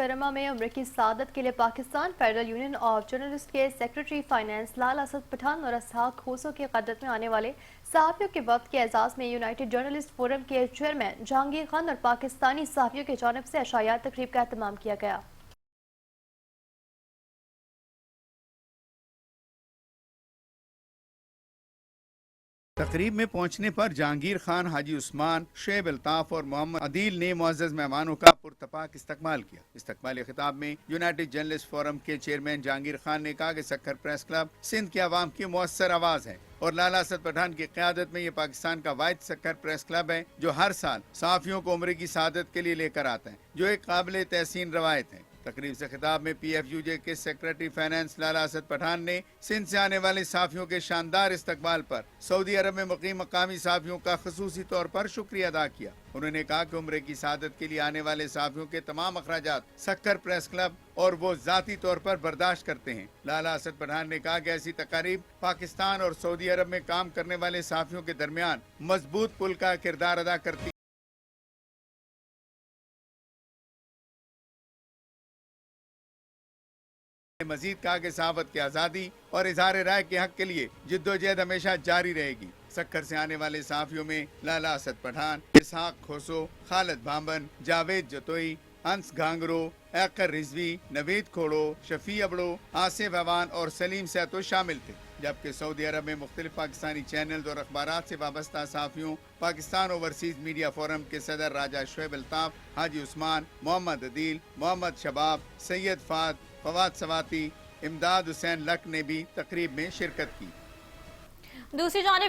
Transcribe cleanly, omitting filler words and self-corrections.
मुहतरमा में अमरीकी सआदत के लिए Pakistan federal union of journalist के सेक्रेटरी फाइनेंस लाला असद पठान और इसहाक खोसो की क़यादत में आने वाले सहाफ़ियों के वफ़द के एजाज़ में यूनाइटेड जर्नलिस्ट फोरम के चेयरमैन जहांगीर खान और पाकिस्तानी सहाफ़ियों की जानिब से अशायात तकरीब का एहतमाम किया गया। तकरीब में पहुंचने पर जहांगीर खान, हाजी उस्मान, शुएब अल्ताफ और मोहम्मद अदील ने मुअज़्ज़ज़ मेहमानों का पुरतपाक इस्तकबाल किया। इस्तकबाली खिताब में यूनाइटेड जर्नलिस्ट फोरम के चेयरमैन जहांगीर खान ने कहा कि सक्खर प्रेस क्लब सिंध के अवाम की मुअस्सर आवाज़ है और लाला असद पठान की क़यादत में ये पाकिस्तान का वाहिद सक्खर प्रेस क्लब है जो हर साल सहाफ़ियों को उम्र की सआदत के लिए लेकर आता है, जो एक काबिल तहसीन रवायत है। तकरीब से खिताब में PFUJ के सेक्रेटरी फाइनेंस लाला असद पठान ने सिंध से आने वाले सहाफ़ियों के शानदार इस्तकबाल पर सऊदी अरब में मुक़ीम मकामी सहाफ़ियों का ख़ुसूसी तौर पर शुक्रिया अदा किया। उन्होंने कहा कि उम्र की सआदत के लिए आने वाले सहाफ़ियों के तमाम अखराजात सक्खर प्रेस क्लब और वो ज़ाती तौर पर बर्दाश्त करते हैं। लाला असद पठान ने कहा कि ऐसी तकारीब पाकिस्तान और सऊदी अरब में काम करने वाले सहाफ़ियों के दरमियान मजबूत पुल का किरदार अदा करती। मजीद कहा कि सहाफ़त की आज़ादी और इज़हार राय के हक के लिए जिद्दोजहद हमेशा जारी रहेगी। सक्खर से आने वाले सहाफ़ियों में लाला असद पठान, इसहाक खोसो, खालिद भांबन, जावेद जतोई, हंस घांगरो, ऐकर रिजवी, नवीद खोड़ो, शफी अबड़ो, आसिफ अवान और सलीम सैतो शामिल थे। जबकि सऊदी अरब में मुख्तलिफ पाकिस्तानी चैनल और अखबारात से वाबस्ता सहाफ़ियों, पाकिस्तान ओवरसीज़ मीडिया फोरम के सदर राजा शुएब अल्ताफ, हाजी उस्मान, मोहम्मद अदील, मोहम्मद शबाब, सैयद फाद, फवाद सवाती, इमदाद हुसैन लक ने भी तकरीब में शिरकत की। दूसरी जानिब